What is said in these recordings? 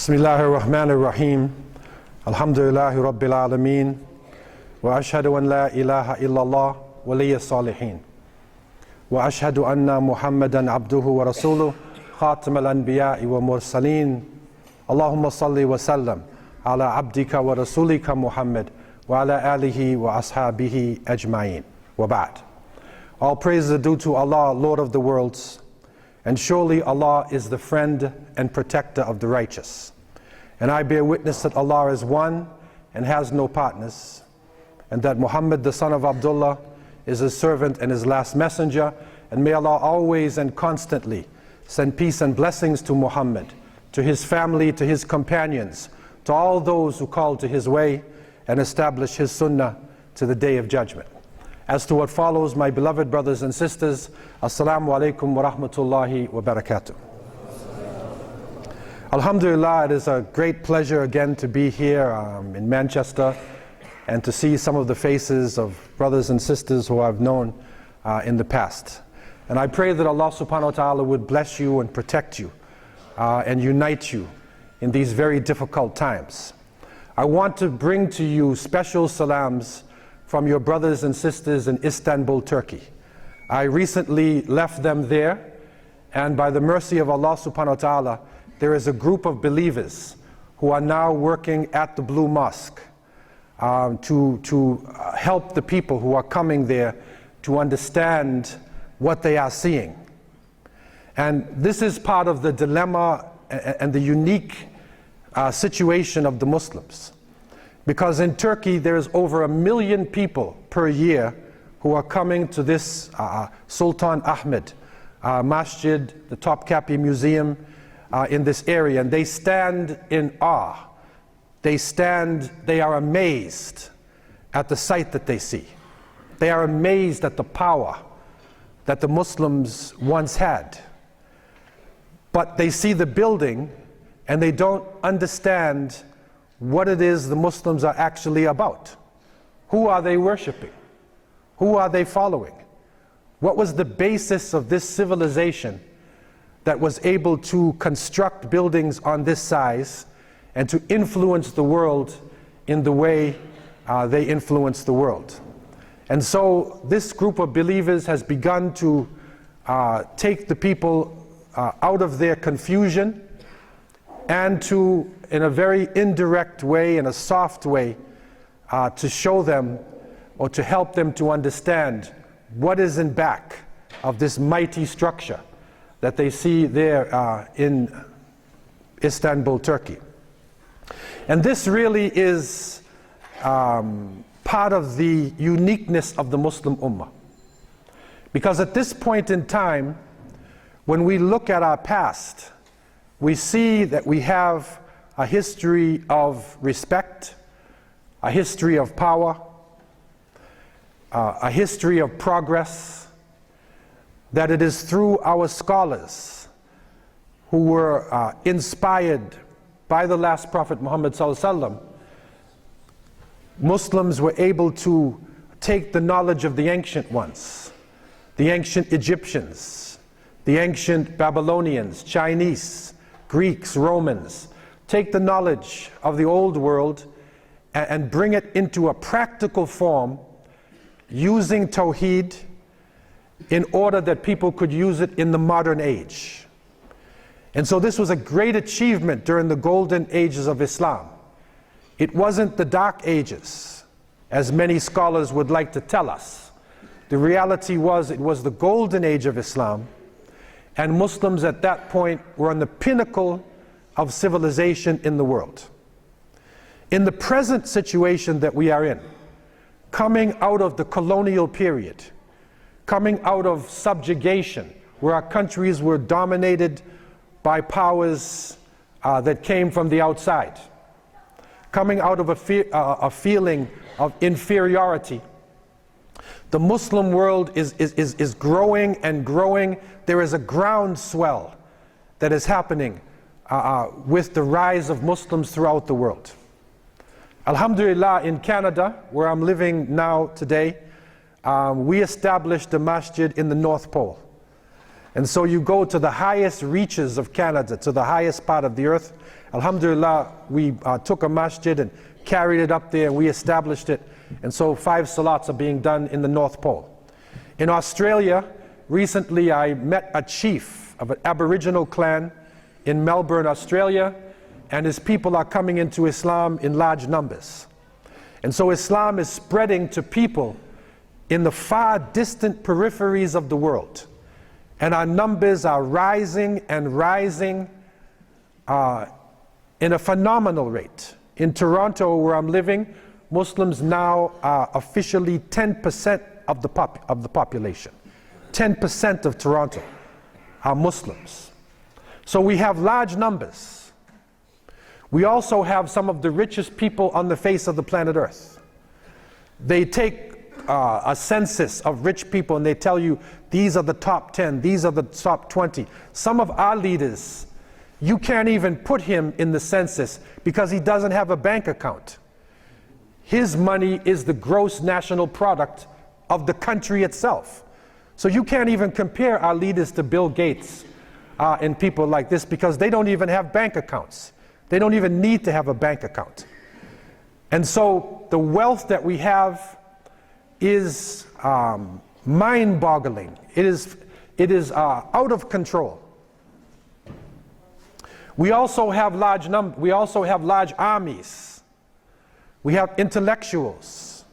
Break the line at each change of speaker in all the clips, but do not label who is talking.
Bismillahir Rahmanir Rahim. Alhamdulillahi Rabbil Alameen. Wa ashhadu an la ilaha illallah waliyya salihin. Wa ashhadu anna Muhammadan abduhu wa rasuluh khatam al-anbiya'i wa mursaleen. Allahumma salli wa sallam ala abdika wa rasulika Muhammad wa ala alihi wa ashabihi ajma'in. Wa ba'd. All praises are due to Allah, Lord of the worlds. And surely Allah is the friend and protector of the righteous. And I bear witness that Allah is one and has no partners, and that Muhammad, the son of Abdullah, is his servant and his last messenger. And may Allah always and constantly send peace and blessings to Muhammad, to his family, to his companions, to all those who call to his way and establish his sunnah to the day of judgment. As to what follows, my beloved brothers and sisters, Assalamu alaikum wa rahmatullahi wa barakatuh. Alhamdulillah, it is a great pleasure again to be here in Manchester and to see some of the faces of brothers and sisters who I've known in the past. And I pray that Allah subhanahu wa ta'ala would bless you and protect you and unite you in these very difficult times. I want to bring to you special salams from your brothers and sisters in Istanbul, Turkey. I recently left them there, and by the mercy of Allah subhanahu wa ta'ala, there is a group of believers who are now working at the Blue Mosque to help the people who are coming there to understand what they are seeing. And this is part of the dilemma and the unique situation of the Muslims. Because in Turkey, there's over 1 million people per year who are coming to this Sultan Ahmed Masjid, the Topkapi Museum in this area, and they stand in awe. They are amazed at the sight that they see. They are amazed at the power that the Muslims once had. But they see the building and they don't understand what it is the Muslims are actually about. Who are they worshiping? Who are they following? What was the basis of this civilization that was able to construct buildings on this size and to influence the world in the way they influence the world? And so this group of believers has begun to take the people out of their confusion and to, in a very indirect way, in a soft way, to show them or to help them to understand what is in back of this mighty structure that they see there in Istanbul, Turkey. And this really is part of the uniqueness of the Muslim Ummah. Because at this point in time, when we look at our past, we see that we have a history of respect, a history of power, a history of progress, that it is through our scholars who were inspired by the last Prophet Muhammad ﷺ, Muslims were able to take the knowledge of the ancient ones, the ancient Egyptians, the ancient Babylonians, Chinese, Greeks, Romans, take the knowledge of the old world and bring it into a practical form using Tawheed in order that people could use it in the modern age. And so this was a great achievement during the golden ages of Islam. It wasn't the dark ages, as many scholars would like to tell us. The reality was it was the golden age of Islam, and Muslims at that point were on the pinnacle of civilization in the world. In the present situation that we are in, coming out of the colonial period, coming out of subjugation, where our countries were dominated by powers that came from the outside, coming out of a feeling of inferiority, the Muslim world is growing and growing. There is a groundswell that is happening with the rise of Muslims throughout the world. Alhamdulillah, in Canada, where I'm living now today, we established a masjid in the North Pole. And so you go to the highest reaches of Canada, to the highest part of the earth, Alhamdulillah, we took a masjid and carried it up there, and we established it. And so 5 salats are being done in the North Pole. In Australia, recently I met a chief of an Aboriginal clan in Melbourne, Australia, and his people are coming into Islam in large numbers. And so Islam is spreading to people in the far distant peripheries of the world. And our numbers are rising and rising in a phenomenal rate. In Toronto, where I'm living, Muslims now are officially 10% of the population. 10% of Toronto are Muslims. So we have large numbers. We also have some of the richest people on the face of the planet Earth. They take a census of rich people and they tell you, these are the top 10, these are the top 20. Some of our leaders, you can't even put him in the census because he doesn't have a bank account. His money is the gross national product of the country itself. So you can't even compare our leaders to Bill Gates and people like this, because they don't even have bank accounts. They don't even need to have a bank account. And so the wealth that we have is mind-boggling. It is out of control. We also have large armies. We have intellectuals.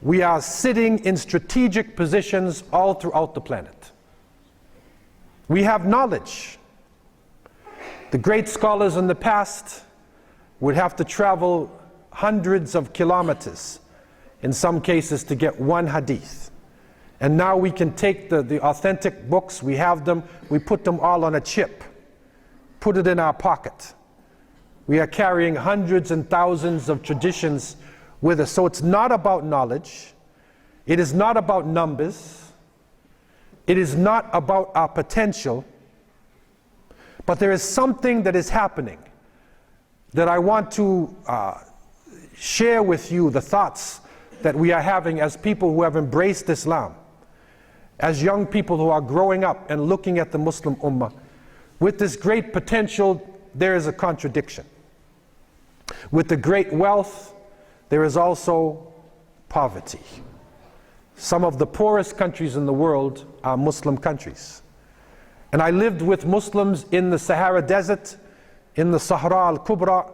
We are sitting in strategic positions all throughout the planet. We have knowledge. The great scholars in the past would have to travel hundreds of kilometers, in some cases, to get one hadith. And now we can take the authentic books, we have them, we put them all on a chip, put it in our pocket. We are carrying hundreds and thousands of traditions with us. So it's not about knowledge. It is not about numbers. It is not about our potential. But there is something that is happening that I want to share with you, the thoughts that we are having as people who have embraced Islam, as young people who are growing up and looking at the Muslim Ummah. With this great potential, there is a contradiction. With the great wealth, there is also poverty. Some of the poorest countries in the world are Muslim countries. And I lived with Muslims in the Sahara Desert, in the Sahara al-Kubra,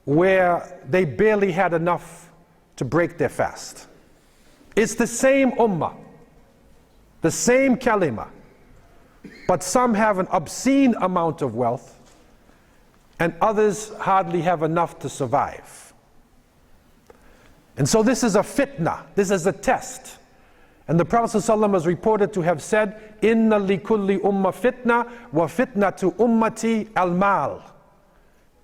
where they barely had enough to break their fast. It's the same ummah, the same kalima, but some have an obscene amount of wealth and others hardly have enough to survive. And so this is a fitna, this is a test. And the Prophet ﷺ is reported to have said, Inna likulli umma fitna wa fitnatu ummati al-mal.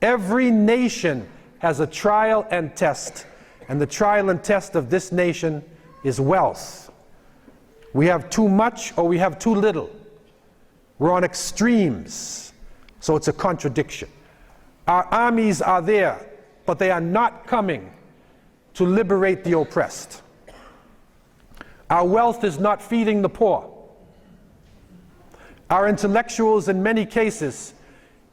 Every nation has a trial and test, and the trial and test of this nation is wealth. We have too much or we have too little. We're on extremes, so it's a contradiction. Our armies are there, but they are not coming to liberate the oppressed. Our wealth is not feeding the poor. Our intellectuals, in many cases,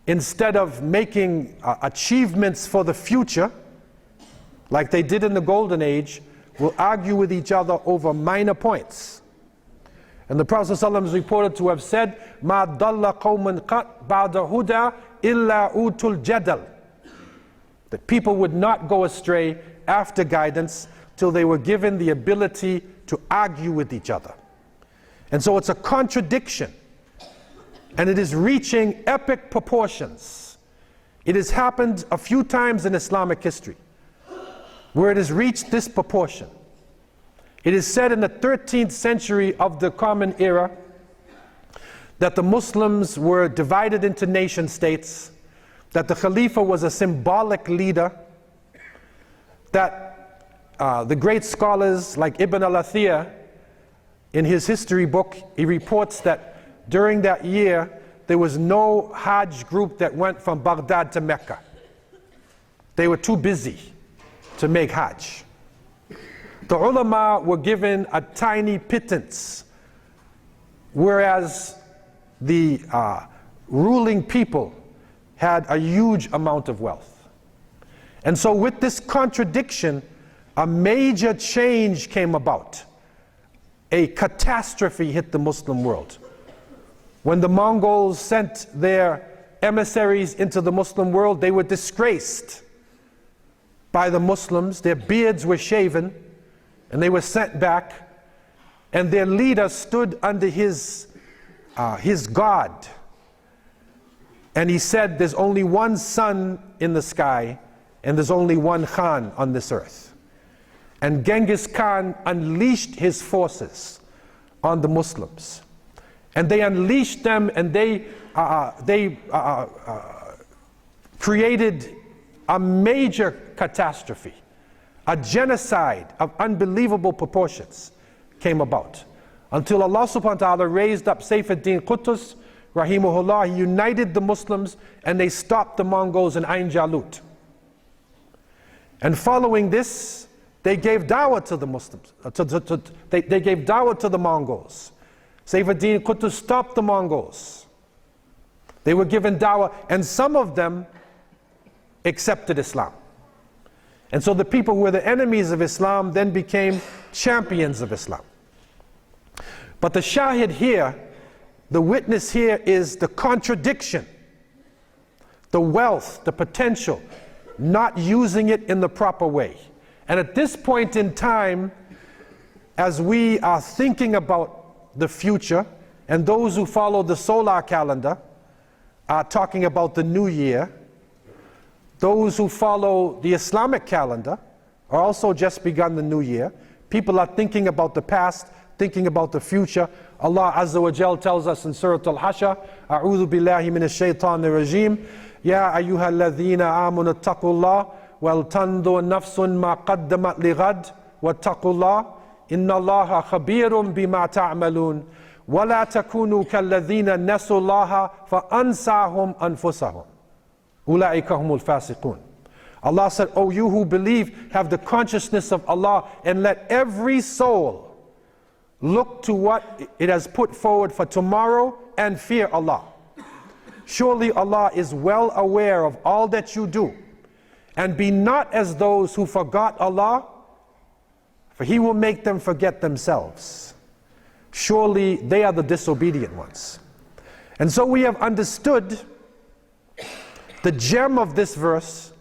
instead of making achievements for the future, like they did in the Golden Age, will argue with each other over minor points. And the Prophet ﷺ is reported to have said, مَا ضَلَّ قَوْمٌ قَطْ بَعْدَ هُدَى إِلَّا أُوتُوا الْجَدَلِ. That people would not go astray after guidance till they were given the ability to argue with each other. And so it's a contradiction, and it is reaching epic proportions. It has happened a few times in Islamic history where it has reached this proportion. It is said in the 13th century of the Common Era that the Muslims were divided into nation states, that the Khalifa was a symbolic leader, that the great scholars like Ibn al-Athir, in his history book, he reports that during that year there was no Hajj group that went from Baghdad to Mecca. They were too busy to make Hajj. The ulama were given a tiny pittance, whereas the ruling people had a huge amount of wealth. And so with this contradiction, a major change came about. A catastrophe hit the Muslim world. When the Mongols sent their emissaries into the Muslim world, they were disgraced by the Muslims. Their beards were shaven and they were sent back, and their leader stood under his god, and he said, there's only one sun in the sky and there's only one Khan on this earth. And Genghis Khan unleashed his forces on the Muslims, and they unleashed them, and they created a major catastrophe. A genocide of unbelievable proportions came about, until Allah subhanahu wa ta'ala raised up Saif ad-Din Qutuz rahimahullah. He united the Muslims and they stopped the Mongols in Ain Jalut. And following this, they gave dawah to the Muslims. They gave dawah to the Mongols. Saif ad-Din Qutuz stopped the Mongols. They were given dawah, and some of them accepted Islam. And so the people who were the enemies of Islam then became champions of Islam. But the shahid here, the witness here, is the contradiction, the wealth, the potential, not using it in the proper way. And at this point in time, as we are thinking about the future, and those who follow the solar calendar are talking about the new year, those who follow the Islamic calendar are also just begun the new year. People are thinking about the past, thinking about the future. Allah Azza wa Jal tells us in Surah Al-Hashr, A'udhu billahi minash shaitanir rajim, Ya ayyuhal ladhina amanu attaqullah, wal tandur nafsun ma qaddamat lighad, wattaqullah, inna Allaha khabirum bima ta'malun, wa la takunu kalladhina nasullaha fa ansahum anfusahum. Ulaika humul fasiqun. Allah said, O you who believe, have the consciousness of Allah, and let every soul look to what it has put forward for tomorrow and fear Allah. Surely Allah is well aware of all that you do. And be not as those who forgot Allah, for He will make them forget themselves. Surely they are the disobedient ones. And so we have understood the gem of this verse,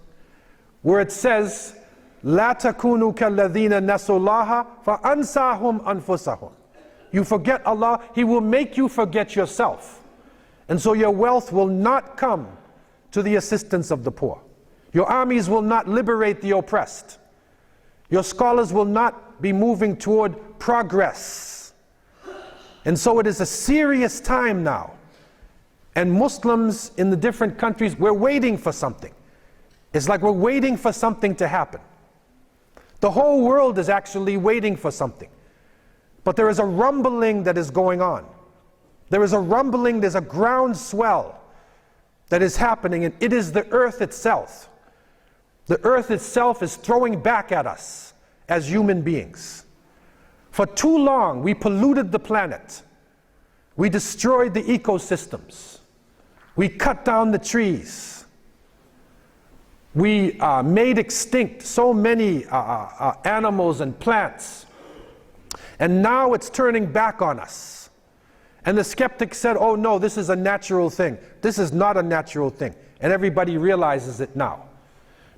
where it says, La takunu kalladhina nasullaha fa ansahum anfusahum. You forget Allah, He will make you forget yourself. And so your wealth will not come to the assistance of the poor. Your armies will not liberate the oppressed. Your scholars will not be moving toward progress. And so it is a serious time now. And Muslims in the different countries, we're waiting for something. It's like we're waiting for something to happen. The whole world is actually waiting for something. But there is a rumbling that is going on. There is a rumbling, there's a groundswell that is happening, and it is the earth itself. The earth itself is throwing back at us as human beings. For too long, we polluted the planet. We destroyed the ecosystems. We cut down the trees. We made extinct so many animals and plants. And now it's turning back on us. And the skeptics said, oh no, this is a natural thing. This is not a natural thing. And everybody realizes it now.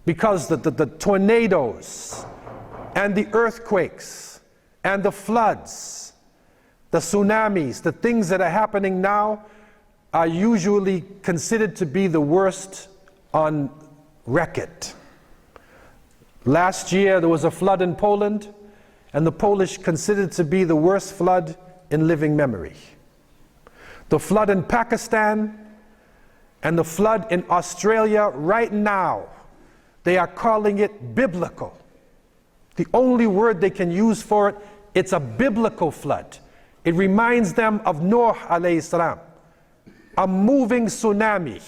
Because the tornadoes and the earthquakes and the floods, the tsunamis, the things that are happening now are usually considered to be the worst on record. Last year there was a flood in Poland, and the Polish considered to be the worst flood in living memory. The flood in Pakistan and the flood in Australia right now, they are calling it biblical. The only word they can use for it, it's a biblical flood. It reminds them of Noah alayhi salam, a moving tsunami.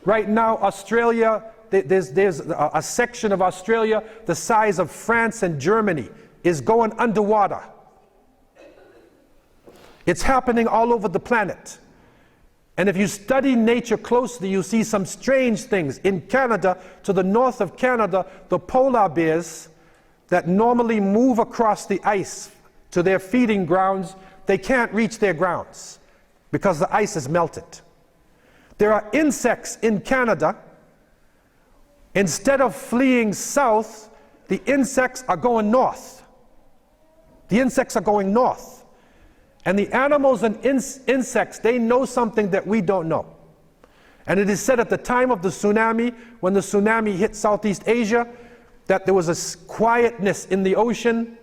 Right now, Australia, there's a section of Australia the size of France and Germany is going underwater. It's happening all over the planet. And if you study nature closely, you see some strange things. In Canada, to the north of Canada, the polar bears that normally move across the ice to their feeding grounds, they can't reach their grounds because the ice is melted. There are insects in Canada. Instead of fleeing south, the insects are going north. The insects are going north. And the animals and insects, they know something that we don't know. And it is said at the time of the tsunami, when the tsunami hit Southeast Asia, that there was a quietness in the ocean,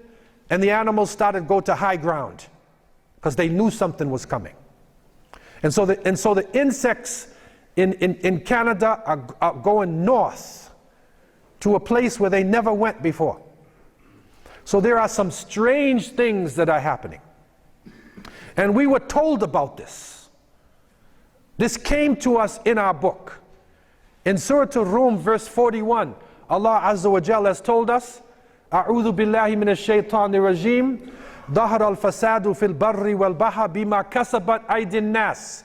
and the animals started to go to high ground because they knew something was coming. And so the insects in Canada are going north to a place where they never went before. So there are some strange things that are happening. And we were told about this. This came to us in our book. In Surah Al-Rum, verse 41, Allah Azza wa Jalla has told us, أعوذ بالله من الشيطان الرجيم ظهر الفساد في البر والبحر بما كسبت أيدي الناس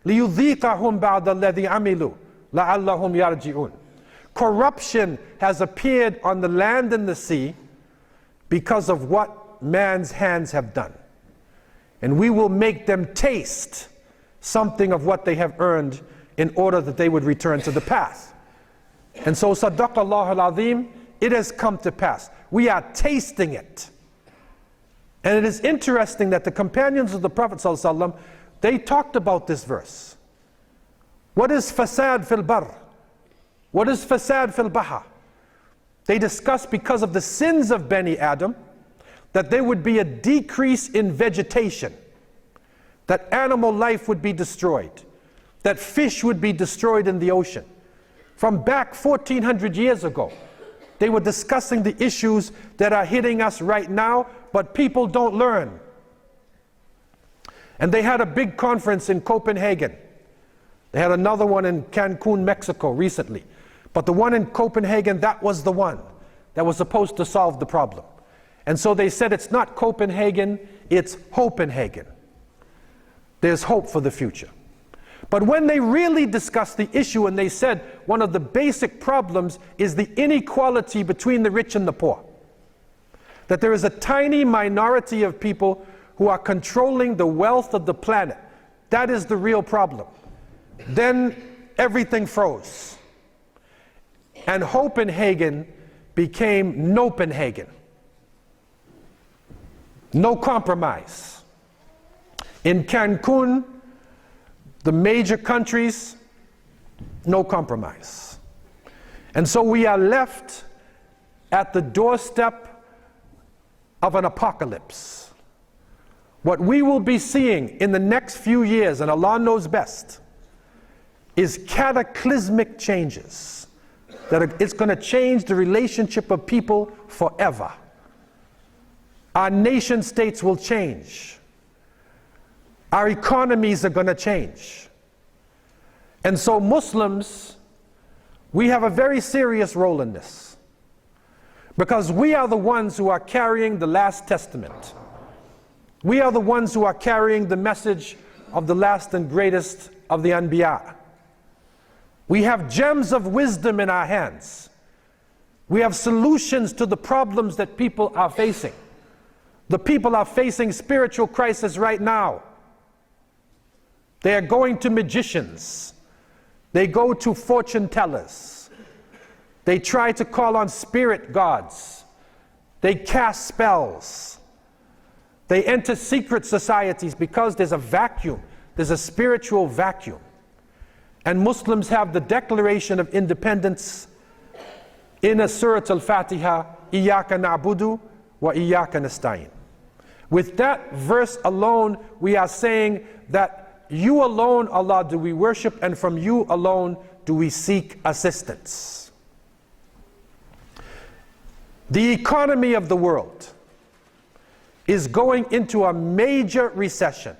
ليذيقهم بعض الذي عملوا لعلهم يرجعون. Corruption has appeared on the land and the sea because of what man's hands have done. And we will make them taste something of what they have earned in order that they would return to the path. And so, Sadaqallahu al-Azim, it has come to pass. We are tasting it. And it is interesting that the companions of the Prophet ﷺ, they talked about this verse. What is fasad fil bar? What is fasad fil baha? They discussed because of the sins of Bani Adam, that there would be a decrease in vegetation, that animal life would be destroyed, that fish would be destroyed in the ocean. From back 1400 years ago, they were discussing the issues that are hitting us right now, but people don't learn. And they had a big conference in Copenhagen. They had another one in Cancun, Mexico recently. But the one in Copenhagen, that was the one that was supposed to solve the problem. And so they said it's not Copenhagen, it's Hopenhagen. There's hope for the future. But when they really discussed the issue and they said one of the basic problems is the inequality between the rich and the poor, that there is a tiny minority of people who are controlling the wealth of the planet, that is the real problem. Then everything froze. And Hopenhagen became Nopenhagen. No compromise. In Cancun, the major countries, no compromise. And so we are left at the doorstep of an apocalypse. What we will be seeing in the next few years, and Allah knows best, is cataclysmic changes. It's going to change the relationship of people forever. Our nation states will change. Our economies are going to change. And so Muslims, we have a very serious role in this. Because we are the ones who are carrying the last testament. We are the ones who are carrying the message of the last and greatest of the Anbiya. We have gems of wisdom in our hands. We have solutions to the problems that people are facing. The people are facing spiritual crisis right now. They are going to magicians. They go to fortune tellers. They try to call on spirit gods. They cast spells. They enter secret societies because there's a vacuum. There's a spiritual vacuum. And Muslims have the Declaration of Independence in a Surah Al-Fatiha, Iyaka na'budu wa iyaka nasta'in. With that verse alone, we are saying that you alone, Allah, do we worship, and from you alone do we seek assistance. The economy of the world is going into a major recession.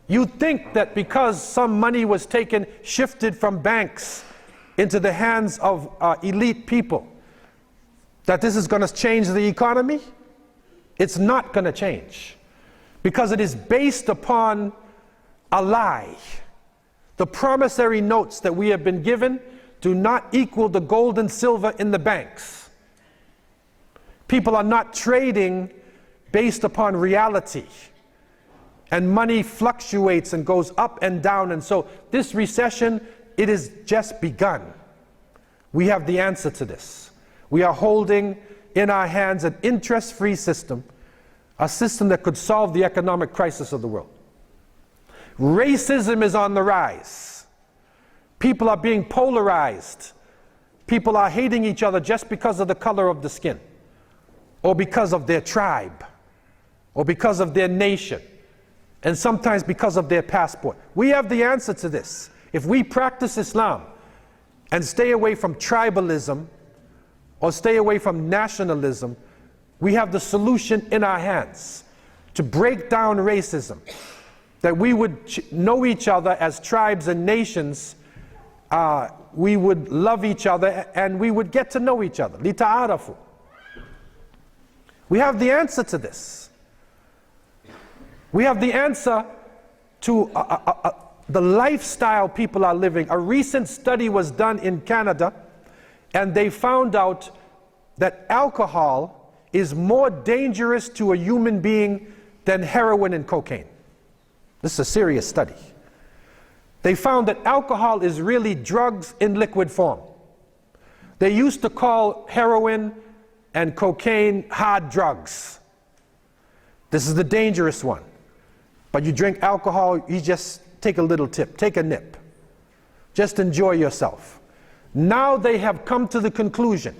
You think that because some money was shifted from banks into the hands of elite people, that this is going to change the economy? It's not going to change, because it is based upon a lie. The promissory notes that we have been given do not equal the gold and silver in the banks. People are not trading based upon reality. And money fluctuates and goes up and down. And so this recession, it has just begun. We have the answer to this. We are holding in our hands an interest-free system, a system that could solve the economic crisis of the world. Racism is on the rise. People are being polarized. People are hating each other just because of the color of the skin, or because of their tribe, or because of their nation, and sometimes because of their passport. We have the answer to this. If we practice Islam and stay away from tribalism or stay away from nationalism, we have the solution in our hands to break down racism, that we would know each other as tribes and nations, we would love each other, and we would get to know each other. لِتَعَارَفُوا. We have the answer to this. We have the answer to the lifestyle people are living. A recent study was done in Canada, and they found out that alcohol is more dangerous to a human being than heroin and cocaine. This is a serious study. They found that alcohol is really drugs in liquid form. They used to call heroin and cocaine hard drugs. This is the dangerous one. But you drink alcohol, you just take a little tip, take a nip. Just enjoy yourself. Now they have come to the conclusion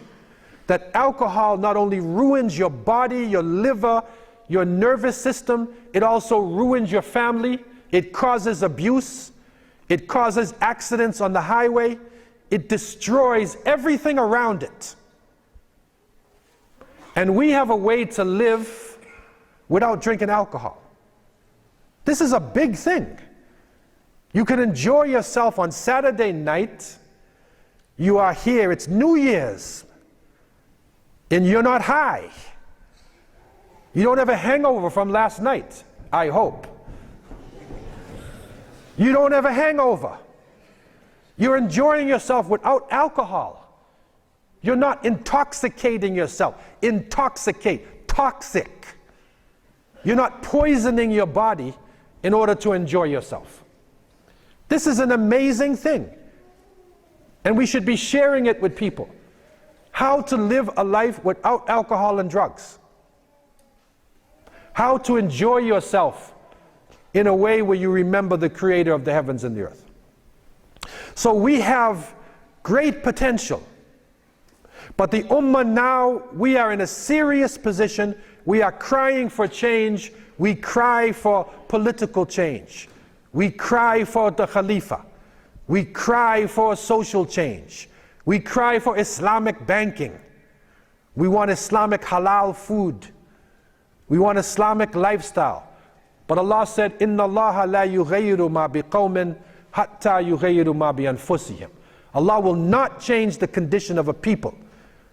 that alcohol not only ruins your body, your liver, your nervous system, it also ruins your family. It causes abuse. It causes accidents on the highway. It destroys everything around it. And we have a way to live without drinking alcohol. This is a big thing. You can enjoy yourself on Saturday night. You are here, it's New Year's, and you're not high. You don't have a hangover from last night, I hope. You don't have a hangover. You're enjoying yourself without alcohol. You're not intoxicating yourself. Intoxicate, toxic. You're not poisoning your body in order to enjoy yourself. This is an amazing thing. And we should be sharing it with people. How to live a life without alcohol and drugs. How to enjoy yourself in a way where you remember the creator of the heavens and the earth. So we have great potential. But the ummah now, we are in a serious position. We are crying for change. We cry for political change. We cry for the Khalifa. We cry for social change. We cry for Islamic banking. We want Islamic halal food. We want Islamic lifestyle. But Allah said, "Inna Allah la yughayyiru ma biqawmin hatta yughayyiru ma bi anfusihim." Allah will not change the condition of a people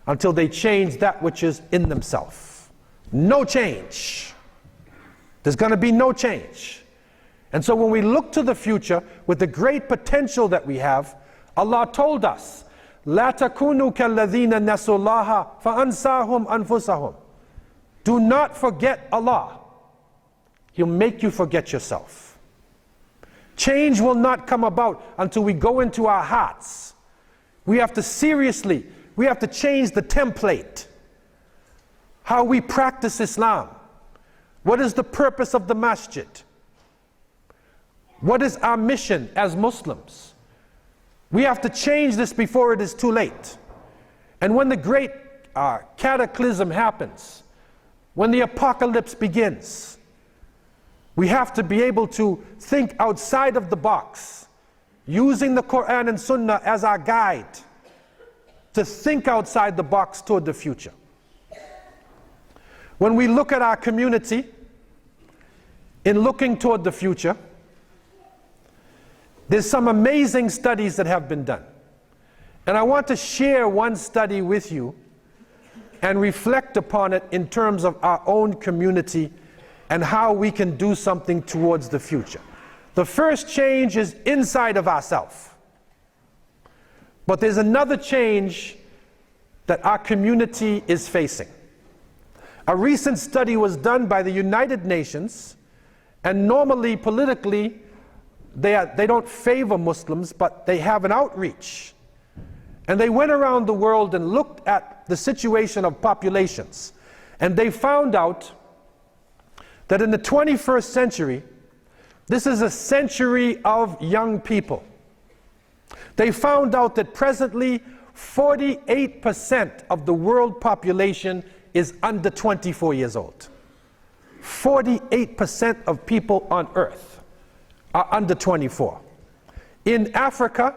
until they change that which is in themselves. No change. There's going to be no change. And so when we look to the future with the great potential that we have, Allah told us, "La takunu kalladhina nasullaha fa'ansahum anfusahum." Do not forget Allah. He'll make you forget yourself. Change will not come about until we go into our hearts. We have to change the template. How we practice Islam. What is the purpose of the masjid? What is our mission as Muslims? We have to change this before it is too late. And when the great cataclysm happens, when the apocalypse begins, we have to be able to think outside of the box, using the Quran and Sunnah as our guide, to think outside the box toward the future. When we look at our community, in looking toward the future, there's some amazing studies that have been done. And I want to share one study with you and reflect upon it in terms of our own community and how we can do something towards the future. The first change is inside of ourselves. But there's another change that our community is facing. A recent study was done by the United Nations, and normally politically they don't favor Muslims, but they have an outreach. And they went around the world and looked at the situation of populations, and they found out that in the 21st century, this is a century of young people. They found out that presently 48% of the world population is under 24 years old. 48% of people on earth are under 24. In Africa,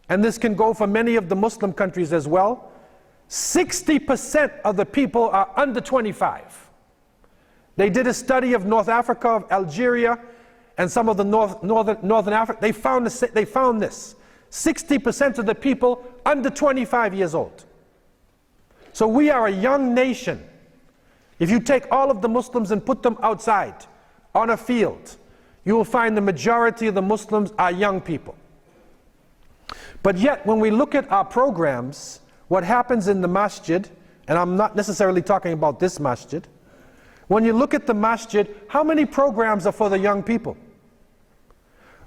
and this can go for many of the Muslim countries as well, 60% of the people are under 25. They did a study of North Africa, of Algeria, and some of the Northern Africa. They found this. 60% of the people under 25 years old. So we are a young nation. If you take all of the Muslims and put them outside on a field, you will find the majority of the Muslims are young people. But yet, when we look at our programs, what happens in the masjid, and I'm not necessarily talking about this masjid, when you look at the masjid, how many programs are for the young people?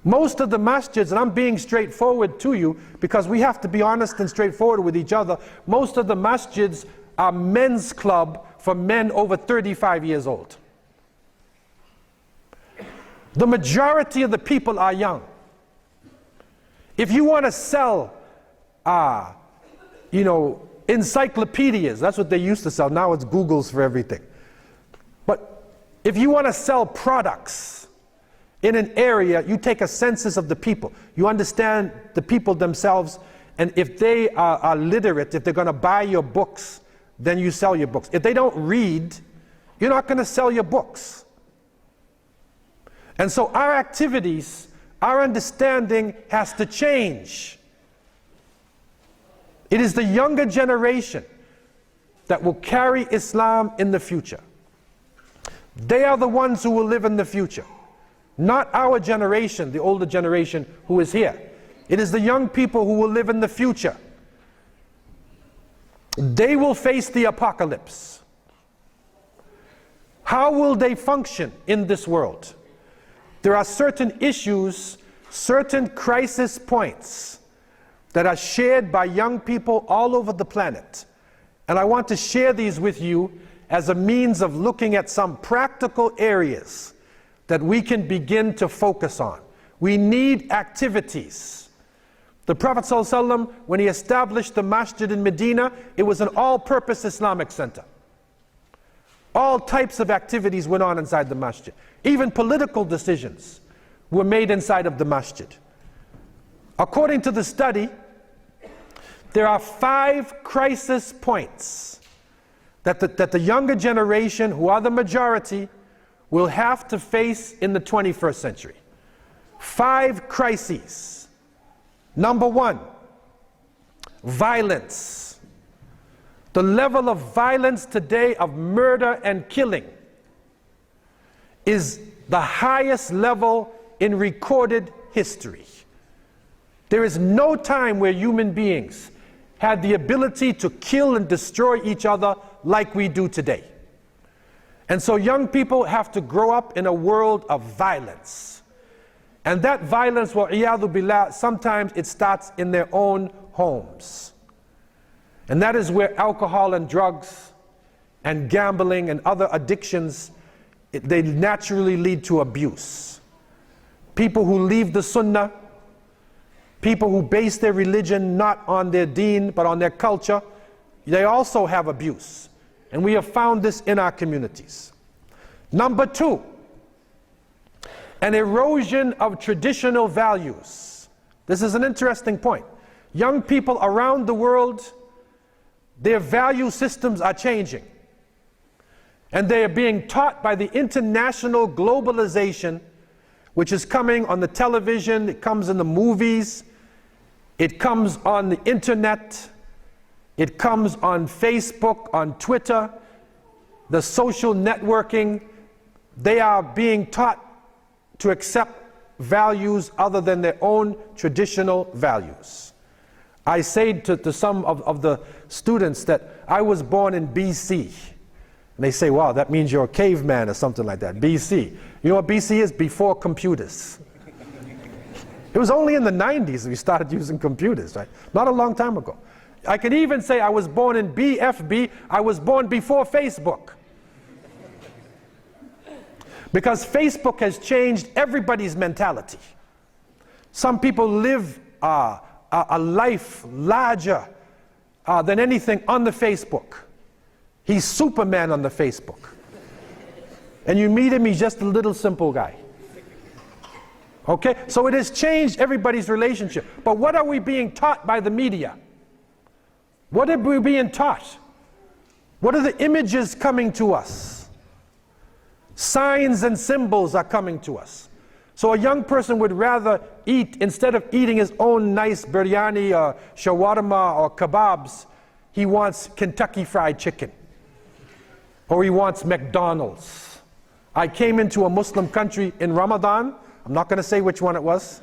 Most of the masjids, and I'm being straightforward to you because we have to be honest and straightforward with each other, most of the masjids are men's club for men over 35 years old. The majority of the people are young. If you want to sell, encyclopedias, that's what they used to sell. Now it's Googles for everything. But if you want to sell products in an area, you take a census of the people. You understand the people themselves, and if they are literate, if they're going to buy your books, then you sell your books. If they don't read, you're not going to sell your books. And so our activities, our understanding has to change. It is the younger generation that will carry Islam in the future. They are the ones who will live in the future. Not our generation, the older generation who is here. It is the young people who will live in the future. They will face the apocalypse. How will they function in this world? There are certain issues, certain crisis points that are shared by young people all over the planet. And I want to share these with you as a means of looking at some practical areas that we can begin to focus on. We need activities. The Prophet ﷺ, when he established the masjid in Medina, it was an all-purpose Islamic center. All types of activities went on inside the masjid. Even political decisions were made inside of the masjid. According to the study, there are 5 crisis points that the younger generation, who are the majority, will have to face in the 21st century. 5 crises. Number 1, violence. The level of violence today of murder and killing is the highest level in recorded history. There is no time where human beings had the ability to kill and destroy each other like we do today. And so young people have to grow up in a world of violence. And that violence, wa'iyadhu billah, sometimes it starts in their own homes. And that is where alcohol and drugs and gambling and other addictions, they naturally lead to abuse. People who leave the sunnah, people who base their religion not on their deen but on their culture, they also have abuse. And we have found this in our communities. Number 2, an erosion of traditional values. This is an interesting point. Young people around the world, their value systems are changing. And they are being taught by the international globalization, which is coming on the television, it comes in the movies, it comes on the internet, it comes on Facebook, on Twitter, the social networking. They are being taught to accept values other than their own traditional values. I say to some of the students that I was born in BC. And they say, wow, that means you're a caveman or something like that. BC. You know what BC is? Before computers. It was only in the 90s we started using computers, right? Not a long time ago. I can even say I was born in BFB. I was born before Facebook. Because Facebook has changed everybody's mentality. Some people live a life larger than anything on the Facebook. He's Superman on the Facebook. And you meet him, he's just a little simple guy. Okay? So it has changed everybody's relationship. But what are we being taught by the media? What are we being taught? What are the images coming to us? Signs and symbols are coming to us. So a young person would rather eat, instead of eating his own nice biryani or shawarma or kebabs, he wants Kentucky Fried Chicken. Or he wants McDonald's. I came into a Muslim country in Ramadan. I'm not going to say which one it was.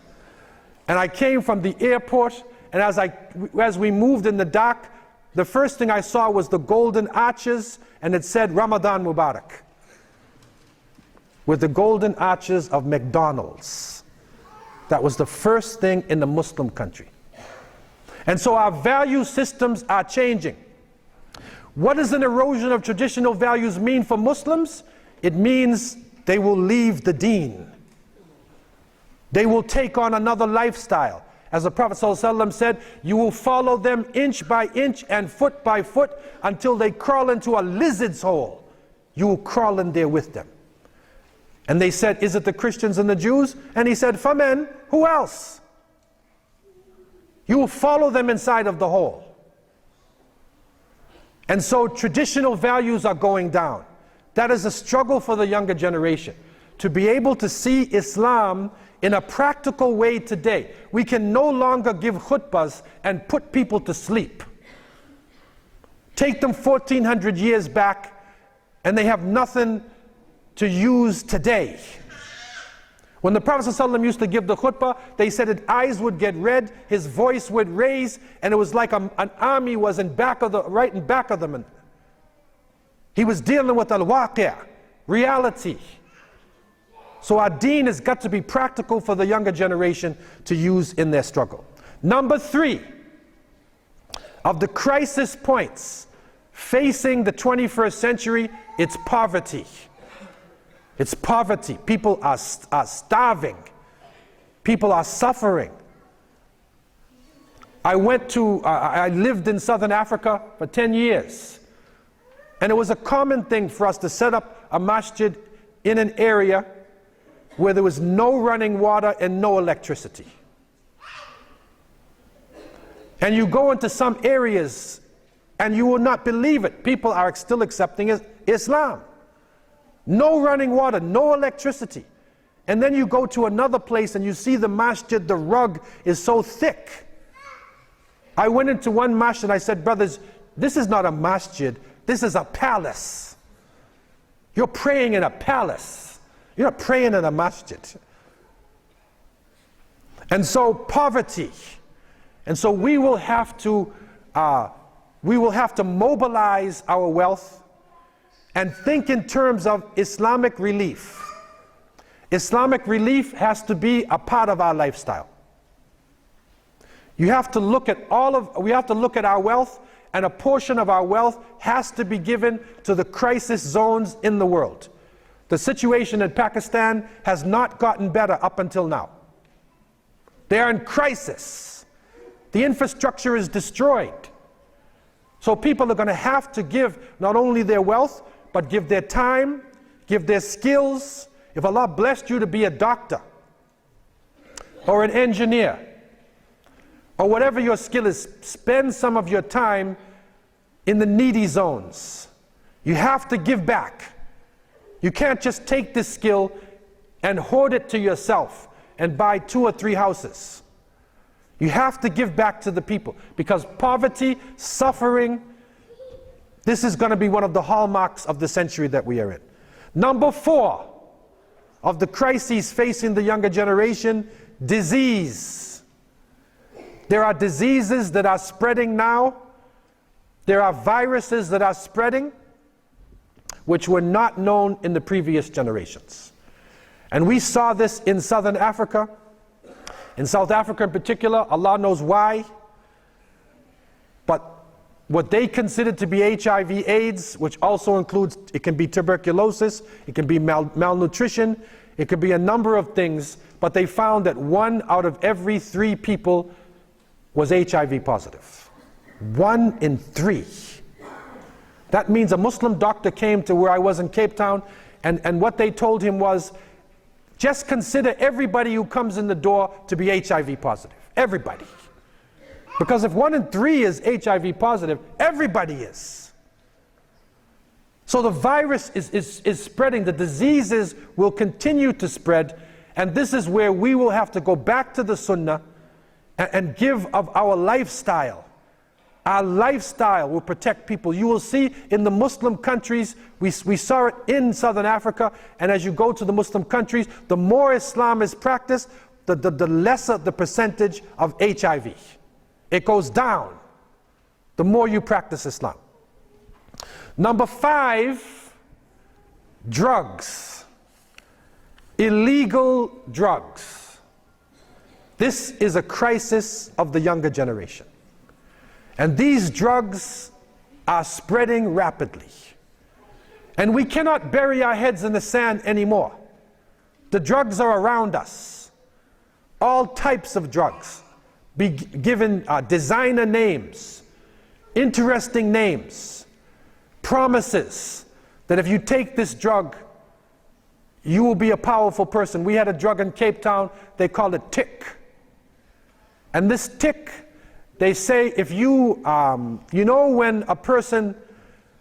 And I came from the airport, and as we moved in the dark, the first thing I saw was the golden arches, and it said Ramadan Mubarak, with the golden arches of McDonald's. That was the first thing in the Muslim country. And so our value systems are changing. What does an erosion of traditional values mean for Muslims? It means they will leave the deen. They will take on another lifestyle. As the Prophet ﷺ said, you will follow them inch by inch and foot by foot until they crawl into a lizard's hole. You will crawl in there with them. And they said, is it the Christians and the Jews? And he said, Famen, who else? You will follow them inside of the hole. And so traditional values are going down. That is a struggle for the younger generation, to be able to see Islam in a practical way today. We can no longer give khutbahs and put people to sleep. Take them 1400 years back and they have nothing to use today. When the Prophet ﷺ used to give the khutbah, they said his eyes would get red, his voice would raise, and it was like an army was right in back of them. He was dealing with al-waqi', reality. So our deen has got to be practical for the younger generation to use in their struggle. Number 3 of the crisis points facing the 21st century, it's poverty. It's poverty. People are starving. People are suffering. I lived in Southern Africa for 10 years. And it was a common thing for us to set up a masjid in an area where there was no running water and no electricity. And you go into some areas and you will not believe it. People are still accepting Islam. No running water, no electricity. And then you go to another place and you see the masjid, the rug is so thick. I went into one masjid and I said, brothers, this is not a masjid, this is a palace. You're praying in a palace. You're not praying in a masjid. And so poverty. And so we will have to mobilize our wealth and think in terms of Islamic relief. Islamic relief has to be a part of our lifestyle. You have to look at we have to look at our wealth, and a portion of our wealth has to be given to the crisis zones in the world. The situation in Pakistan has not gotten better up until now. They are in crisis. The infrastructure is destroyed. So people are going to have to give not only their wealth, but give their time, give their skills. If Allah blessed you to be a doctor, or an engineer, or whatever your skill is, spend some of your time in the needy zones. You have to give back. You can't just take this skill and hoard it to yourself and buy 2 or 3 houses. You have to give back to the people, because poverty, suffering, this is going to be one of the hallmarks of the century that we are in. Number 4 of the crises facing the younger generation: disease. There are diseases that are spreading now. There are viruses that are spreading which were not known in the previous generations. And we saw this in Southern Africa. In South Africa in particular, Allah knows why. But what they considered to be HIV/AIDS, which also includes, it can be tuberculosis, it can be malnutrition, it could be a number of things, but they found that 1 out of every 3 people was HIV positive. 1 in 3. That means a Muslim doctor came to where I was in Cape Town, and what they told him was, just consider everybody who comes in the door to be HIV positive. Everybody. Because if 1 in 3 is HIV positive, everybody is. So the virus is spreading, the diseases will continue to spread, and this is where we will have to go back to the Sunnah and give of our lifestyle. Our lifestyle will protect people. You will see in the Muslim countries, we saw it in Southern Africa, and as you go to the Muslim countries, the more Islam is practiced, the lesser the percentage of HIV. It goes down the more you practice Islam. Number 5, drugs. Illegal drugs. This is a crisis of the younger generation. And these drugs are spreading rapidly. And we cannot bury our heads in the sand anymore. The drugs are around us. All types of drugs. Be given designer names, interesting names, promises that if you take this drug, you will be a powerful person. We had a drug in Cape Town, they called it tick. And this tick, they say if you, you know when a person,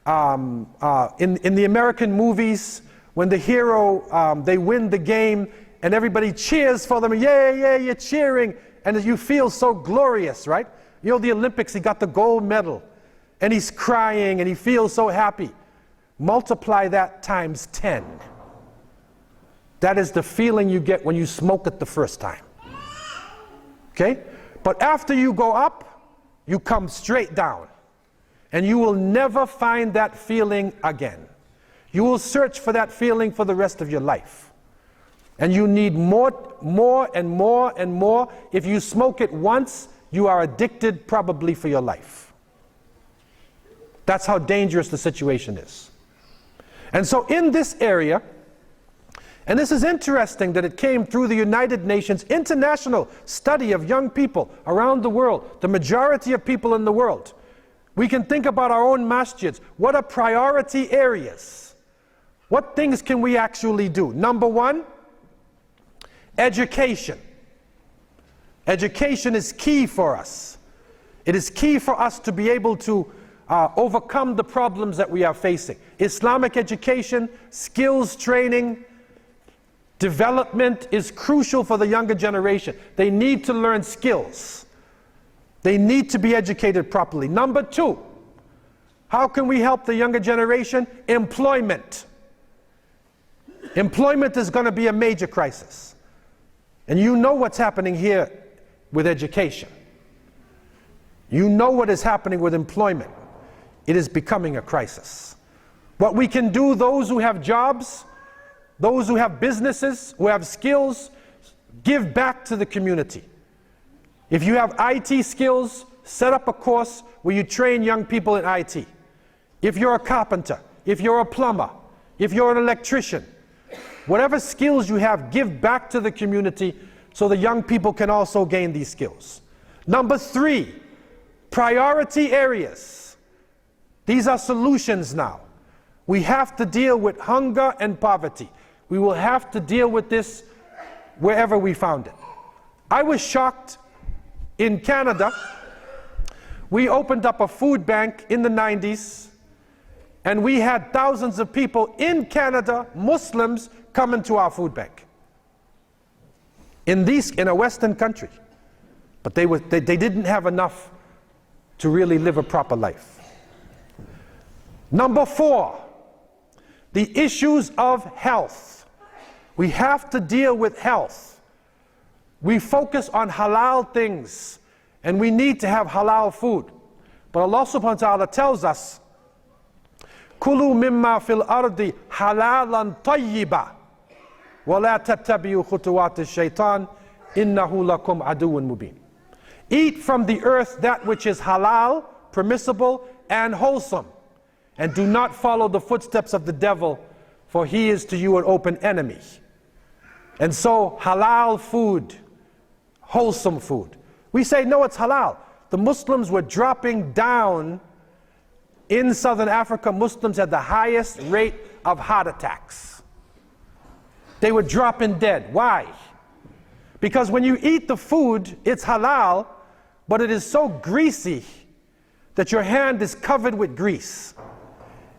in the American movies, when the hero, they win the game and everybody cheers for them, yeah, yeah, you're cheering, and you feel so glorious, right? You know, the Olympics, he got the gold medal, and he's crying, and he feels so happy. Multiply that times 10. That is the feeling you get when you smoke it the first time. Okay? But after you go up, you come straight down. And you will never find that feeling again. You will search for that feeling for the rest of your life. And you need more and more and more. If you smoke it once, you are addicted probably for your life. That's how dangerous the situation is. And so in this area, and this is interesting that it came through the United Nations international study of young people around the world, the majority of people in the world. We can think about our own masjids. What are priority areas? What things can we actually do? Number 1, education. Education is key for us. It is key for us to be able to overcome the problems that we are facing. Islamic education, skills training, development is crucial for the younger generation. They need to learn skills. They need to be educated properly. Number 2, how can we help the younger generation? Employment. Employment is going to be a major crisis. And you know what's happening here with education. You know what is happening with employment. It is becoming a crisis. What we can do, those who have jobs, those who have businesses, who have skills, give back to the community. If you have IT skills, set up a course where you train young people in IT. If you're a carpenter, if you're a plumber, if you're an electrician, whatever skills you have, give back to the community so the young people can also gain these skills. Number 3, priority areas. These are solutions now. We have to deal with hunger and poverty. We will have to deal with this wherever we found it. I was shocked in Canada. We opened up a food bank in the 90s, and we had thousands of people in Canada, Muslims, coming to our food bank. In a Western country. But they didn't have enough to really live a proper life. Number 4, the issues of health. We have to deal with health. We focus on halal things, and we need to have halal food. But Allah subhanahu wa ta'ala tells us, Kulu mimma fil ardi halalan tayyiba wa la tattabi'u khutuwat ash-shaytan innahu lakum aduwwun mubin. Eat from the earth that which is halal, permissible, and wholesome, and do not follow the footsteps of the devil, for he is to you an open enemy. And so halal food, wholesome food. We say, no, it's halal. The Muslims were dropping down. In Southern Africa, Muslims had the highest rate of heart attacks. They were dropping dead. Why? Because when you eat the food, it's halal, but it is so greasy that your hand is covered with grease.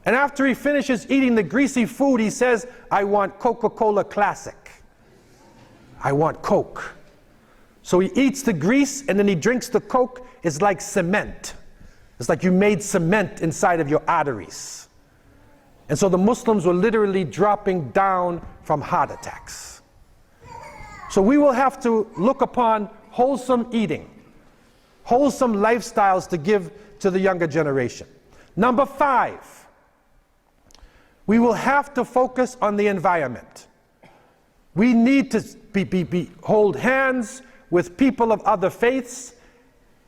And after he finishes eating the greasy food, he says, I want Coca-Cola Classic. I want Coke. So he eats the grease and then he drinks the Coke. It's like cement. It's like you made cement inside of your arteries. And so the Muslims were literally dropping down from heart attacks. So we will have to look upon wholesome eating, wholesome lifestyles to give to the younger generation. Number 5, we will have to focus on the environment. We need to hold hands with people of other faiths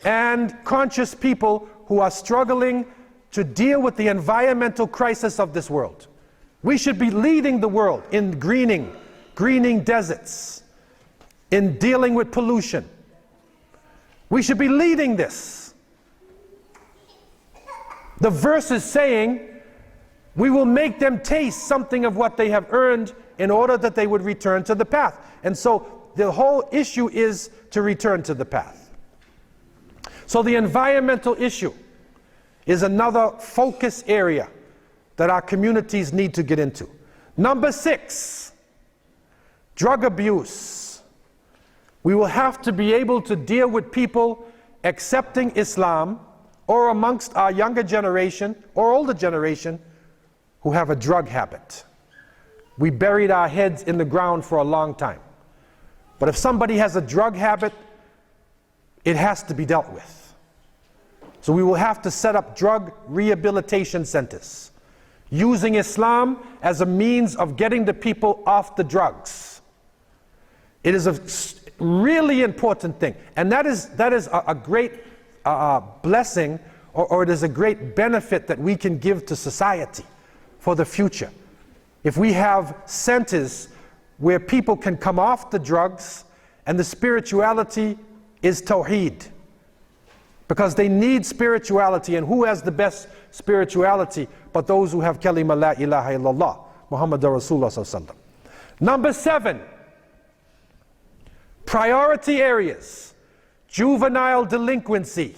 and conscious people who are struggling to deal with the environmental crisis of this world. We should be leading the world in greening deserts, in dealing with pollution. We should be leading this. The verse is saying, we will make them taste something of what they have earned in order that they would return to the path. And so the whole issue is to return to the path. So the environmental issue is another focus area that our communities need to get into. Number 6, drug abuse. We will have to be able to deal with people accepting Islam, or amongst our younger generation or older generation who have a drug habit. We buried our heads in the ground for a long time. But if somebody has a drug habit, it has to be dealt with. So we will have to set up drug rehabilitation centers, using Islam as a means of getting the people off the drugs. It is a really important thing, and that is a great blessing, or it is a great benefit that we can give to society for the future. If we have centers where people can come off the drugs, and the spirituality is Tawheed, because they need spirituality, and who has the best spirituality but those who have kalima la ilaha illallah Muhammadur Rasulullah sallallahu alaihi wasallam. Number 7, priority areas, juvenile delinquency.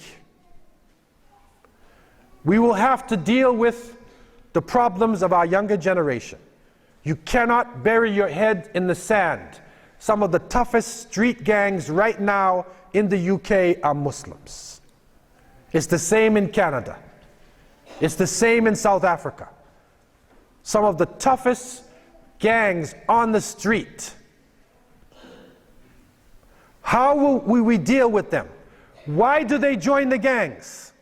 We will have to deal with the problems of our younger generation. You cannot bury your head in the sand. Some of the toughest street gangs right now in the UK are Muslims. It's the same in Canada. It's the same in South Africa. Some of the toughest gangs on the street. How will we deal with them? Why do they join the gangs?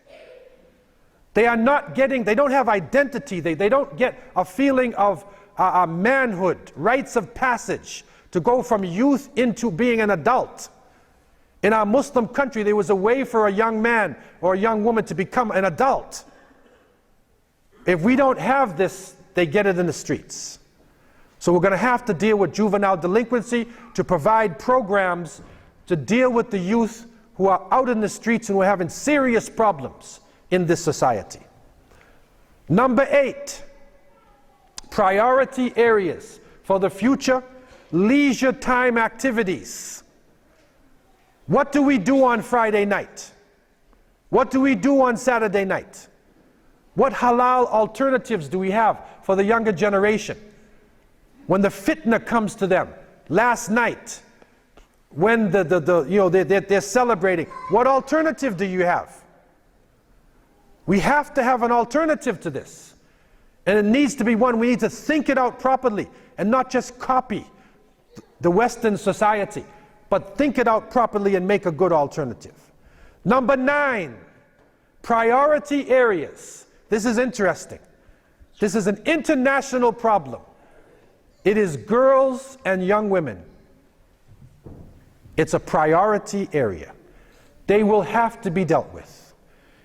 They are not getting, they don't have identity. They don't get a feeling of manhood, rites of passage, to go from youth into being an adult. In our Muslim country, there was a way for a young man or a young woman to become an adult. If we don't have this, they get it in the streets. So we're going to have to deal with juvenile delinquency, to provide programs to deal with the youth who are out in the streets and who are having serious problems in this society. Number 8, priority areas for the future, leisure time activities. What do we do on Friday night? What do we do on Saturday night? What halal alternatives do we have for the younger generation? When the fitna comes to them, last night, when they're celebrating, what alternative do you have? We have to have an alternative to this. And it needs to be one, we need to think it out properly and not just copy the Western society, but think it out properly and make a good alternative. Number 9, priority areas. This is interesting. This is an international problem. It is girls and young women. It's a priority area. They will have to be dealt with.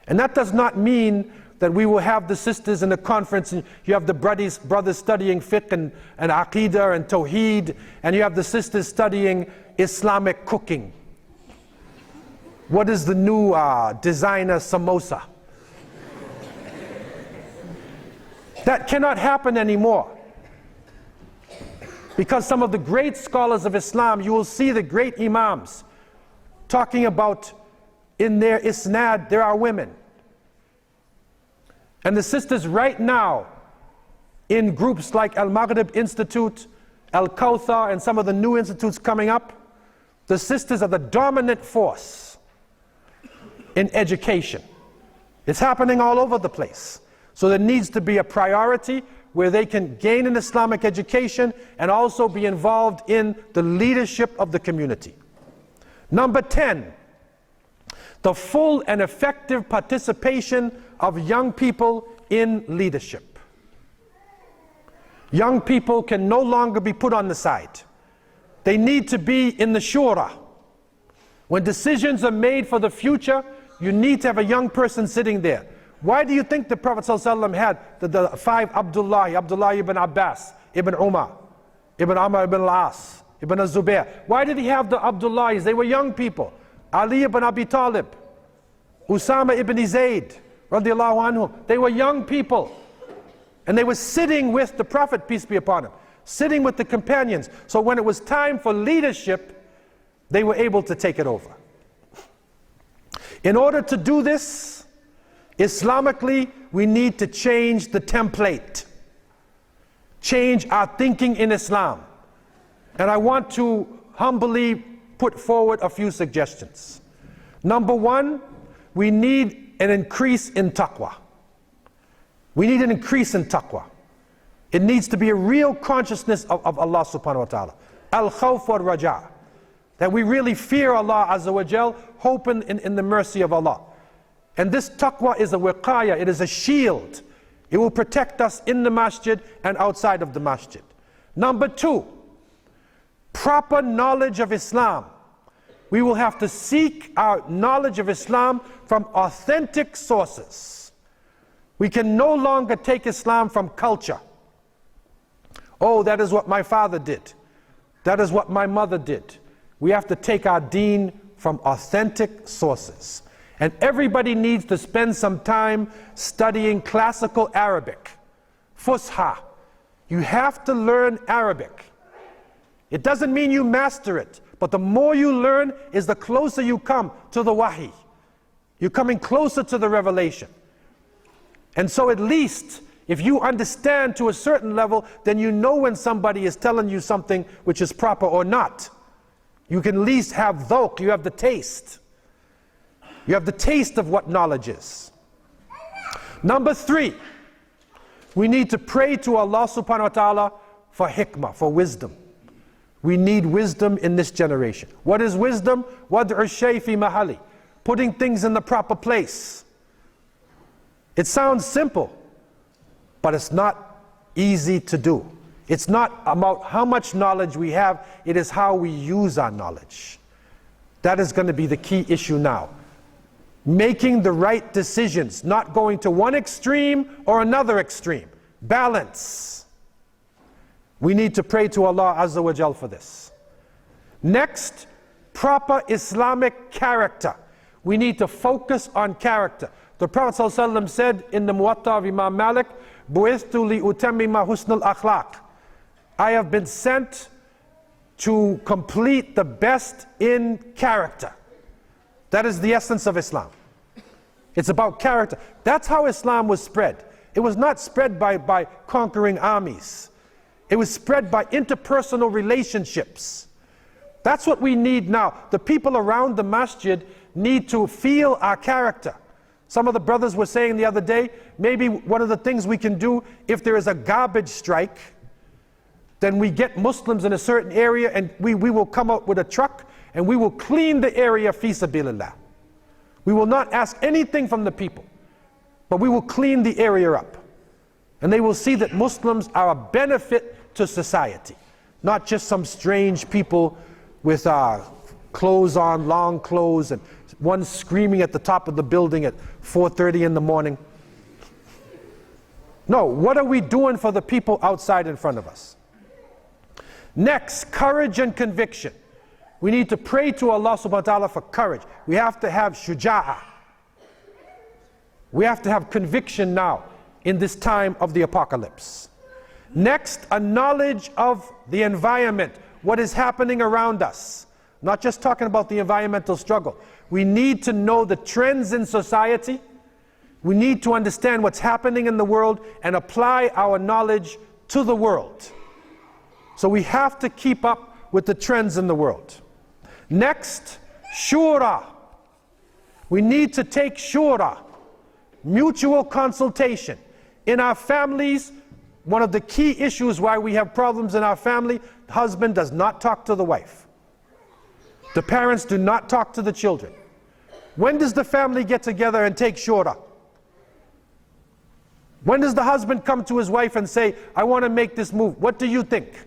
And that does not mean that we will have the sisters in the conference and you have the brothers studying fiqh and aqidah and tawheed, and you have the sisters studying Islamic cooking. What is the new designer samosa? That cannot happen anymore. Because some of the great scholars of Islam, you will see the great imams talking about in their isnad, there are women. And the sisters right now, in groups like Al-Maghrib Institute, Al-Kawthar, and some of the new institutes coming up, the sisters are the dominant force in education. It's happening all over the place. So there needs to be a priority where they can gain an Islamic education and also be involved in the leadership of the community. Number 10, the full and effective participation of young people in leadership. Young people can no longer be put on the side. They need to be in the shura. When decisions are made for the future, you need to have a young person sitting there. Why do you think the Prophet ﷺ had the 5 Abdullah ibn Abbas, ibn Umar, ibn Amr ibn al-As, ibn al-Zubair? Why did he have the Abdullahs? They were young people. Ali ibn Abi Talib, Usama ibn Zayd, radiallahu anhu. They were young people. And they were sitting with the Prophet, peace be upon him, sitting with the companions. So when it was time for leadership, they were able to take it over. In order to do this, Islamically, we need to change the template, change our thinking in Islam. And I want to humbly put forward a few suggestions. Number 1, we need an increase in taqwa. We need an increase in taqwa. It needs to be a real consciousness of Allah subhanahu wa ta'ala. Al-khawf wa raja. That we really fear Allah azza wa jal, hoping in the mercy of Allah. And this taqwa is a wiqaya, it is a shield. It will protect us in the masjid and outside of the masjid. Number 2, proper knowledge of Islam. We will have to seek our knowledge of Islam from authentic sources. We can no longer take Islam from culture. Oh, that is what my father did. That is what my mother did. We have to take our deen from authentic sources. And everybody needs to spend some time studying classical Arabic. Fusha. You have to learn Arabic. It doesn't mean you master it, but the more you learn is the closer you come to the wahi. You're coming closer to the revelation. And so at least, if you understand to a certain level, then you know when somebody is telling you something which is proper or not. You can at least have dhawq, you have the taste. You have the taste of what knowledge is. Number 3, we need to pray to Allah subhanahu wa ta'ala for hikmah, for wisdom. We need wisdom in this generation. What is wisdom? Wad'u shay fi mahali. Putting things in the proper place. It sounds simple, but it's not easy to do. It's not about how much knowledge we have, it is how we use our knowledge. That is going to be the key issue now. Making the right decisions, not going to one extreme or another extreme. Balance. We need to pray to Allah Azza wa Jal for this. Next, proper Islamic character. We need to focus on character. The Prophet ﷺ said in the Muwatta of Imam Malik, "Bu'ithtu li utammima husnul akhlaq." I have been sent to complete the best in character. That is the essence of Islam. It's about character. That's how Islam was spread. It was not spread by conquering armies. It was spread by interpersonal relationships. That's what we need now. The people around the masjid need to feel our character. Some of the brothers were saying the other day, maybe one of the things we can do if there is a garbage strike, then we get Muslims in a certain area and we will come out with a truck and we will clean the area fi sabilillah. We will not ask anything from the people, but we will clean the area up. And they will see that Muslims are a benefit to society, not just some strange people with clothes on, long clothes, and one screaming at the top of the building at 4:30 in the morning. No, what are we doing for the people outside in front of us? Next, courage and conviction. We need to pray to Allah subhanahu wa ta'ala for courage. We have to have shuja'ah. We have to have conviction now in this time of the apocalypse. Next, a knowledge of the environment, what is happening around us. Not just talking about the environmental struggle. We need to know the trends in society. We need to understand what's happening in the world and apply our knowledge to the world. So we have to keep up with the trends in the world. Next, shura. We need to take shura, mutual consultation. In our families, one of the key issues why we have problems in our family, the husband does not talk to the wife. The parents do not talk to the children. When does the family get together and take shura? When does the husband come to his wife and say, I want to make this move? What do you think?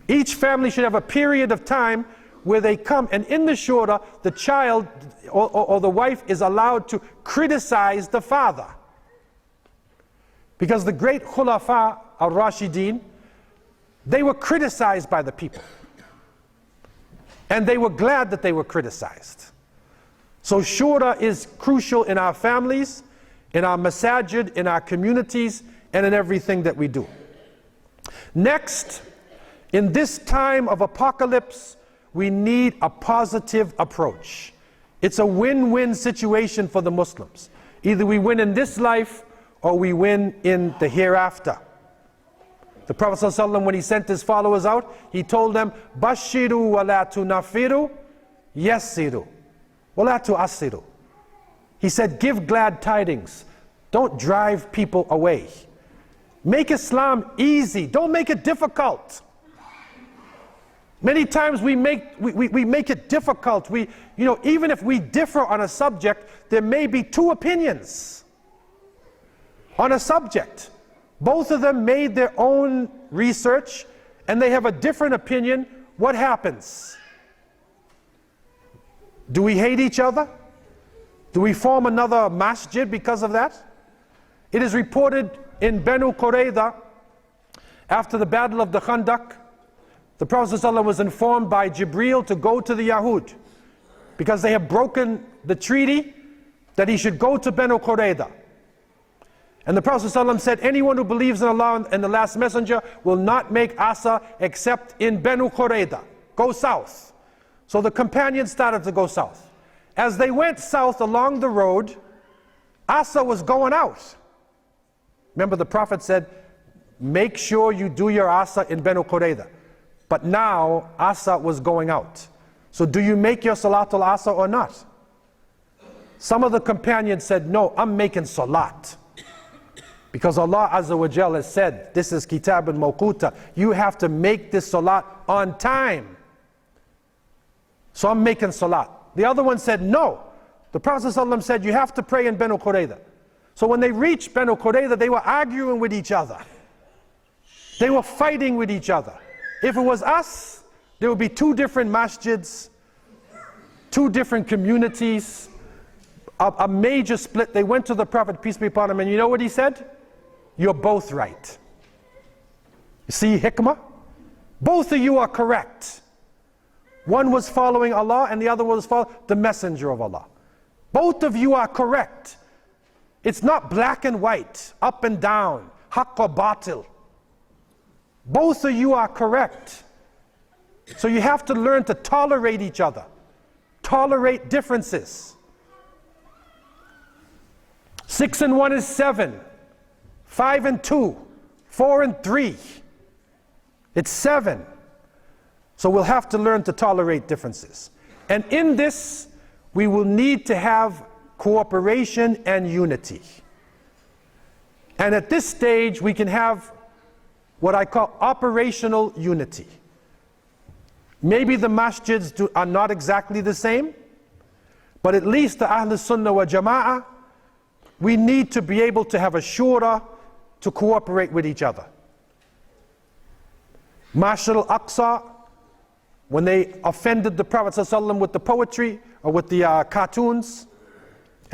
Each family should have a period of time where they come, and in the shura, the child or the wife is allowed to criticize the father. Because the great khulafa al-Rashidin, they were criticized by the people. And they were glad that they were criticized. So shura is crucial in our families, in our masajid, in our communities, and in everything that we do. Next, in this time of apocalypse, we need a positive approach. It's a win-win situation for the Muslims. Either we win in this life or we win in the hereafter. The Prophet ﷺ, when he sent his followers out, he told them, Bashiru wa la tunafiru, yassiru, wa la tu'assiru. He said, give glad tidings. Don't drive people away. Make Islam easy. Don't make it difficult. Many times we make it difficult. Even if we differ on a subject, there may be two opinions on a subject. Both of them made their own research and they have a different opinion. What happens? Do we hate each other? Do we form another masjid because of that? It is reported in Banu Qurayza, after the battle of the Khandaq, the Prophet ﷺ was informed by Jibreel to go to the Yahud because they have broken the treaty, that he should go to Banu Qurayza. And the Prophet ﷺ said, anyone who believes in Allah and the last messenger will not make Asa except in Banu Qurayza. Go south. So the companions started to go south. As they went south along the road, Asa was going out. Remember, the Prophet said, make sure you do your Asa in Banu Qurayza. But now Asa was going out. So do you make your Salatul Asa or not? Some of the companions said, no, I'm making Salat. Because Allah Azza wa Jal has said, this is Kitab al-Mawquta, you have to make this Salat on time. So I'm making Salat. The other one said, no. The Prophet ﷺ said, you have to pray in Banu Qurayza. So when they reached Banu Qurayza, they were arguing with each other. They were fighting with each other. If it was us, there would be two different masjids, two different communities, a major split. They went to the Prophet, peace be upon him, and you know what he said? You're both right. You see hikmah? Both of you are correct. One was following Allah and the other was following the Messenger of Allah. Both of you are correct. It's not black and white, up and down, haqq or batil. Both of you are correct. So you have to learn to tolerate each other, tolerate differences. 6 and 1 is 7, 5 and 2, 4 and 3. It's 7. So we'll have to learn to tolerate differences. And in this, we will need to have cooperation and unity. And at this stage, we can have what I call operational unity. Maybe the masjids are not exactly the same, but at least the Ahl Sunnah wa Jama'ah, we need to be able to have a shura to cooperate with each other. Mashal al-Aqsa, when they offended the Prophet ﷺ with the poetry or with the cartoons,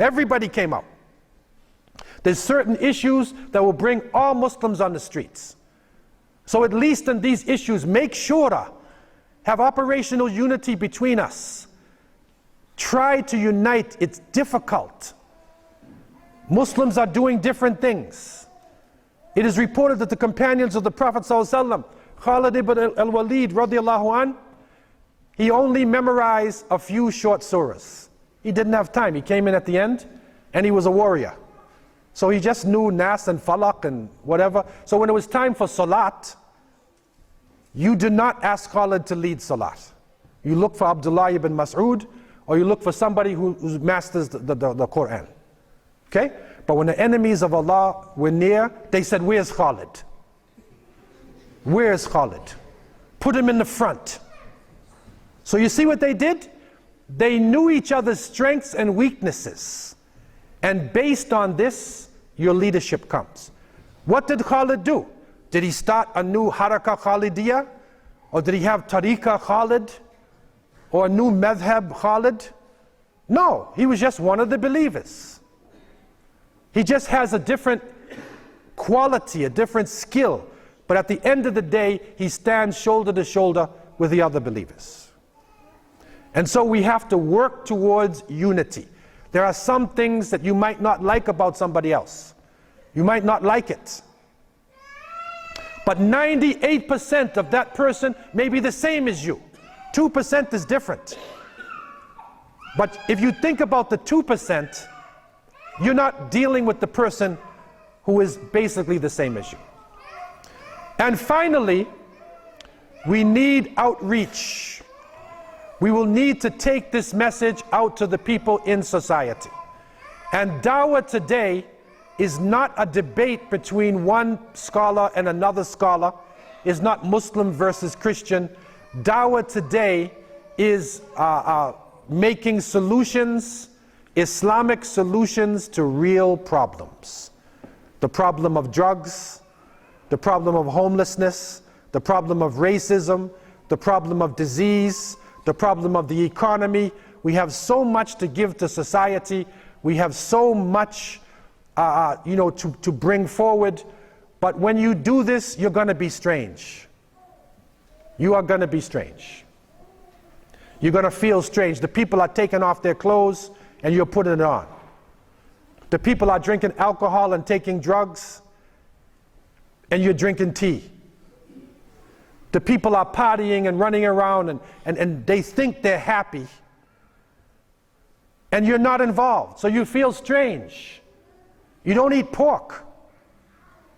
everybody came out. There's certain issues that will bring all Muslims on the streets. So at least in these issues, make shura, have operational unity between us. Try to unite. It's difficult. Muslims are doing different things. It is reported that the companions of the Prophet ﷺ, Khalid ibn al-Walid radiallahu an, he only memorized a few short surahs. He didn't have time. He came in at the end and he was a warrior. So he just knew Nas and Falaq and whatever. So when it was time for Salat, you do not ask Khalid to lead Salat. You look for Abdullah ibn Mas'ud, or you look for somebody who masters the Quran. Okay? But when the enemies of Allah were near, they said, where's Khalid? Where's Khalid? Put him in the front. So you see what they did? They knew each other's strengths and weaknesses. And based on this, your leadership comes. What did Khalid do? Did he start a new Haraka Khalidiyya? Or did he have Tariqa Khalid? Or a new Madhab Khalid? No, he was just one of the believers. He just has a different quality, a different skill. But at the end of the day, he stands shoulder to shoulder with the other believers. And so we have to work towards unity. There are some things that you might not like about somebody else. You might not like it. But 98% of that person may be the same as you. 2% is different. But if you think about the 2%, you're not dealing with the person who is basically the same as you. And finally, we need outreach. We will need to take this message out to the people in society. And dawah today is not a debate between one scholar and another scholar. It's not Muslim versus Christian. Dawah today is making solutions, Islamic solutions to real problems. The problem of drugs, the problem of homelessness, the problem of racism, the problem of disease, the problem of the economy. We have so much to give to society. We have so much to bring forward. But when you do this, you're going to be strange. You are going to be strange. You're going to feel strange. The people are taking off their clothes and you're putting it on. The people are drinking alcohol and taking drugs and you're drinking tea. The people are partying and running around and they think they're happy and you're not involved. So you feel strange. You don't eat pork.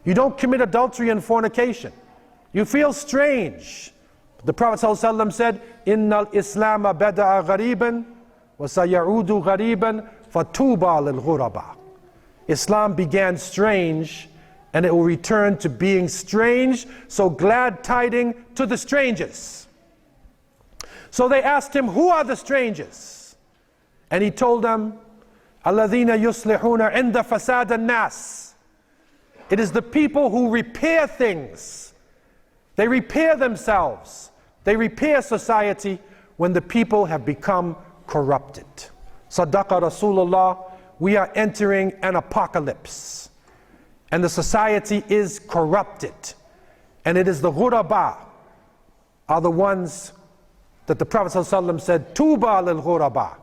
You don't commit adultery and fornication. You feel strange. The Prophet ﷺ said, "Inna al-Islam bada'a ghariban wa sayaudu ghariban fatuba lil-ghuraba." Islam began strange and it will return to being strange, so glad tidings to the strangers. So they asked him, who are the strangers? And he told them, "Alladhina yuslihuna inda fasad an-nas." It is the people who repair things. They repair themselves. They repair society when the people have become corrupted. Sadaqa Rasulullah, we are entering an apocalypse. And the society is corrupted. And it is the ghuraba are the ones that the Prophet ﷺ said, "Tuba lil ghuraba."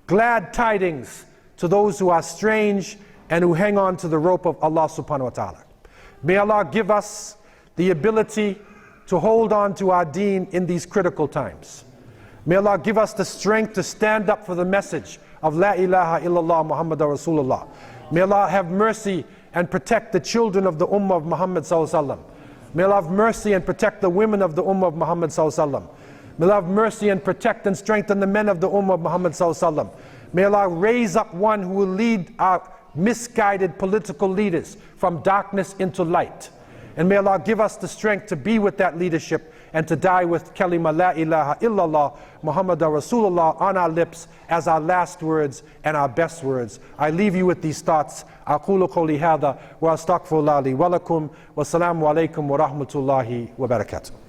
Glad tidings to those who are strange and who hang on to the rope of Allah subhanahu wa ta'ala. May Allah give us the ability to hold on to our deen in these critical times. May Allah give us the strength to stand up for the message of La ilaha illallah Muhammadur Rasulullah. May Allah have mercy and protect the children of the Ummah of Muhammad sallallahu alaihi wasallam. May Allah have mercy and protect the women of the Ummah of Muhammad sallallahu alaihi wasallam. May Allah have mercy and protect and strengthen the men of the Ummah of Muhammad sallallahu alaihi wasallam. May Allah raise up one who will lead our misguided political leaders from darkness into light. And may Allah give us the strength to be with that leadership and to die with kalima la ilaha illallah Muhammadur Rasulullah on our lips as our last words and our best words. I leave you with these thoughts. أقول قولي هذا وأستغفر الله لي ولكم والسلام عليكم ورحمة الله وبركاته.